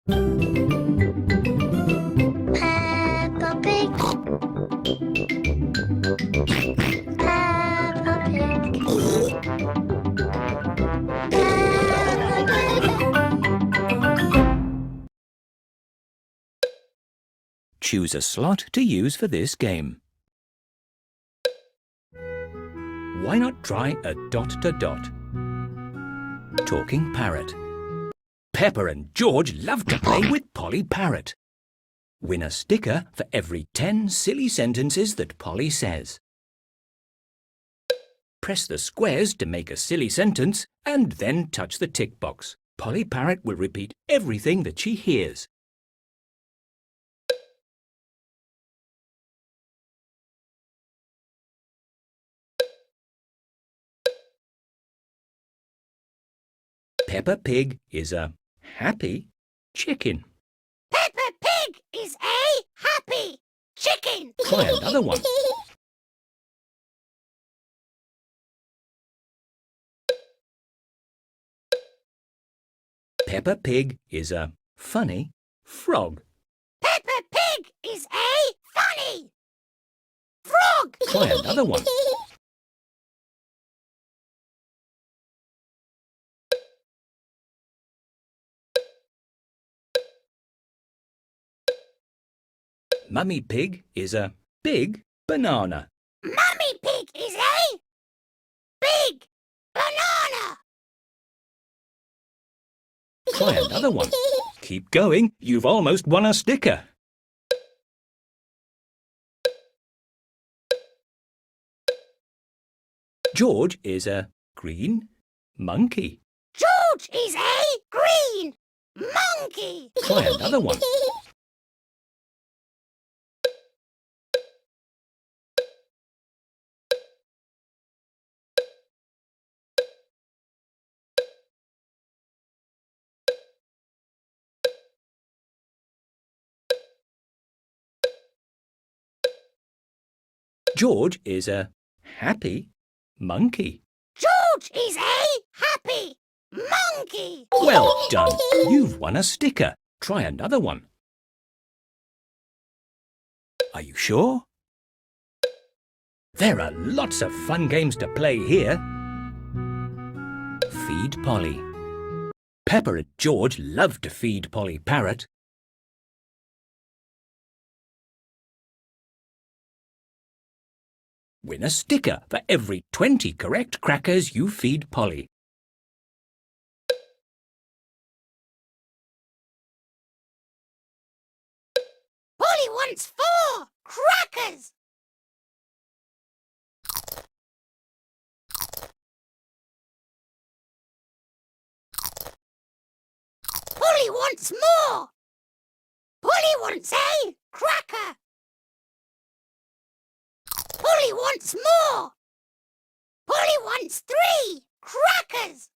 Peppa Pig. Peppa Pig. Choose a slot to use for this game. Why not try a dot-to-dot? Talking Parrot. Peppa and George love to play with Polly Parrot. Win a sticker for every 10 silly sentences that Polly says. Press the squares to make a silly sentence and then touch the tick box. Polly Parrot will repeat everything that she hears. Peppa Pig is a happy chicken. Peppa Pig is a happy chicken. Try another one. Peppa Pig is a funny frog. Peppa Pig is a funny frog. Try another one. Mummy Pig is a big banana. Mummy Pig is a big banana. Try another one. Keep going. You've almost won a sticker. George is a green monkey. George is a green monkey. Try another one. George is a happy monkey. George is a happy monkey. Well done. You've won a sticker. Try another one. Are you sure? There are lots of fun games to play here. Feed Polly. Peppa and George love to feed Polly Parrot. Win a sticker for every 20 correct crackers you feed Polly. Polly wants 4 crackers. Polly wants more. Polly wants a cracker. Polly wants more. Polly wants 3 crackers.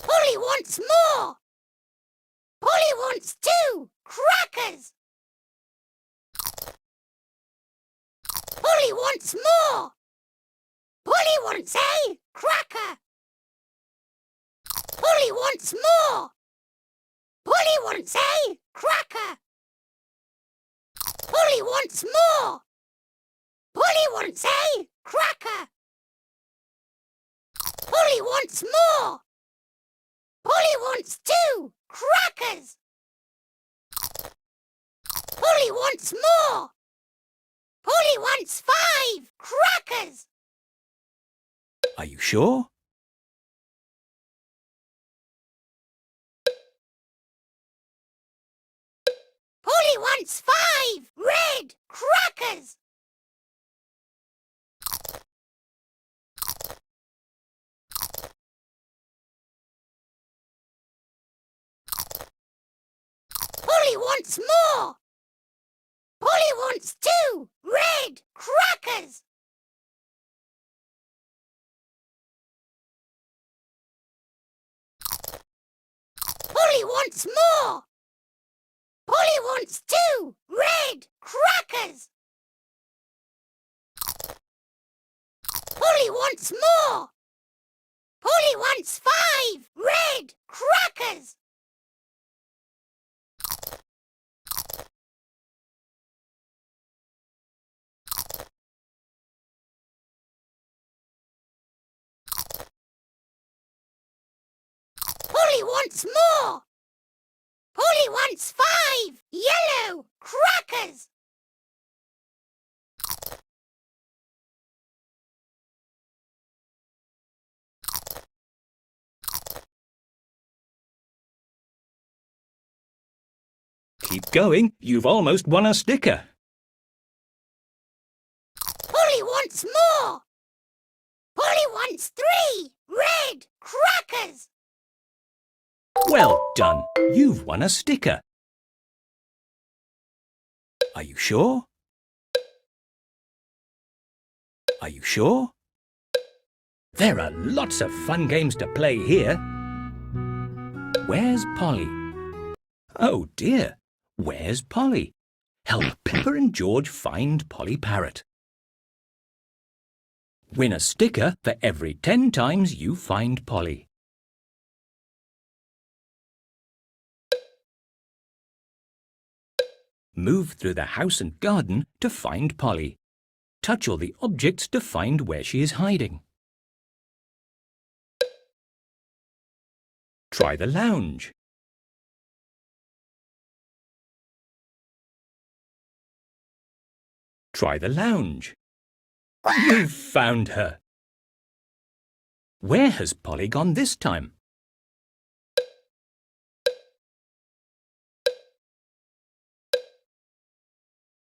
Polly wants more. Polly wants 2 crackers. Polly wants more. Polly wants a cracker. Polly wants more. Polly wants a cracker. Polly wants more. Polly wants a cracker. Polly wants more. Polly wants 2 crackers. Polly wants more. Polly wants 5 crackers. Are you sure? Polly wants 5 red crackers. Polly wants more. Polly wants 2 red crackers. Polly wants more. Polly wants 2 red crackers. Polly wants more. Polly wants 5 red crackers. Polly wants more. Polly wants 5 yellow crackers. Keep going, you've almost won a sticker. Polly wants more. Polly wants 3 red crackers. Well done, you've won a sticker. Are you sure? Are you sure? There are lots of fun games to play here. Where's Polly? Oh dear, where's Polly? Help Peppa and George find Polly Parrot. Win a sticker for every 10 times you find Polly. Move through the house and garden to find Polly. Touch all the objects to find where she is hiding. Try the lounge. Try the lounge. You've found her. Where has Polly gone this time?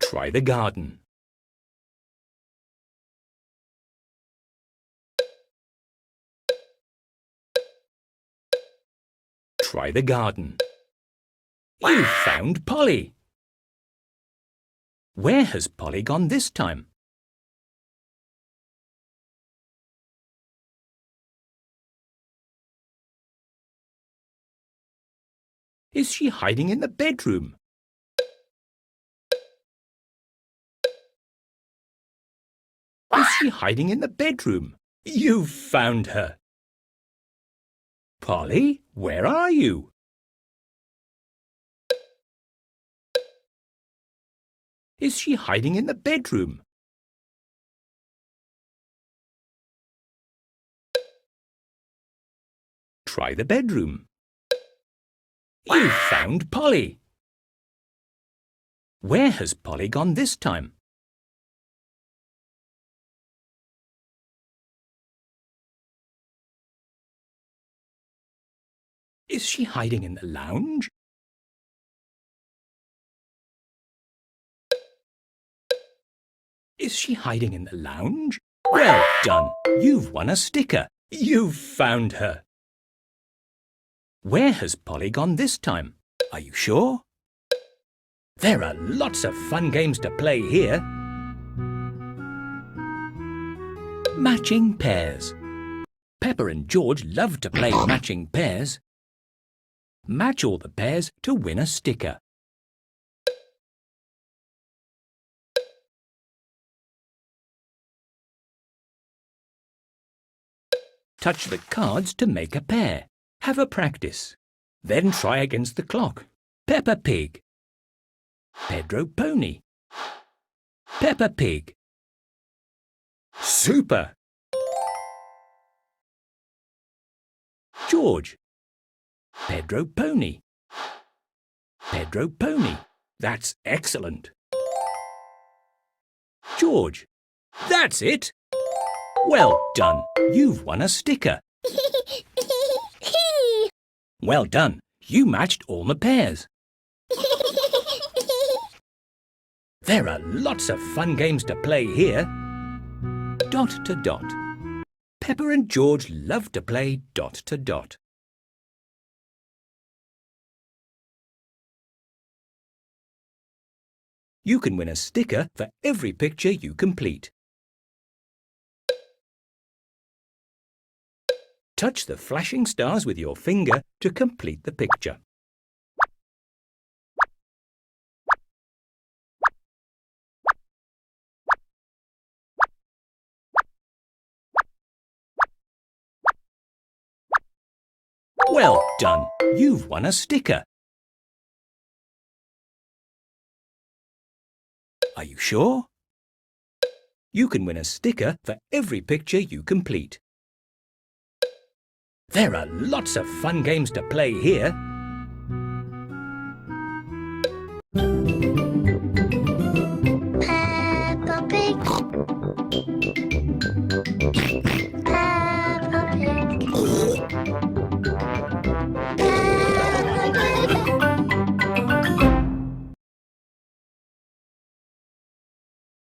Try the garden. Try the garden. You've found Polly. Where has Polly gone this time? Is she hiding in the bedroom? Is she hiding in the bedroom? You've found her. Polly, where are you? Is she hiding in the bedroom? Try the bedroom. You found Polly. Where has Polly gone this time? Is she hiding in the lounge? Is she hiding in the lounge? Well done! You've won a sticker. You've found her. Where has Polly gone this time? Are you sure? There are lots of fun games to play here. Matching pairs. Peppa and George love to play matching pairs. Match all the pairs to win a sticker. Touch the cards to make a pair. Have a practice. Then try against the clock. Peppa Pig. Pedro Pony. Peppa Pig. Super! George. Pedro Pony. Pedro Pony. That's excellent. George. That's it. Well done. You've won a sticker. Well done. You matched all the pairs. There are lots of fun games to play here. Dot to dot. Peppa and George love to play dot to dot. You can win a sticker for every picture you complete. Touch the flashing stars with your finger to complete the picture. Well done. You've won a sticker. Are you sure? You can win a sticker for every picture you complete. There are lots of fun games to play here.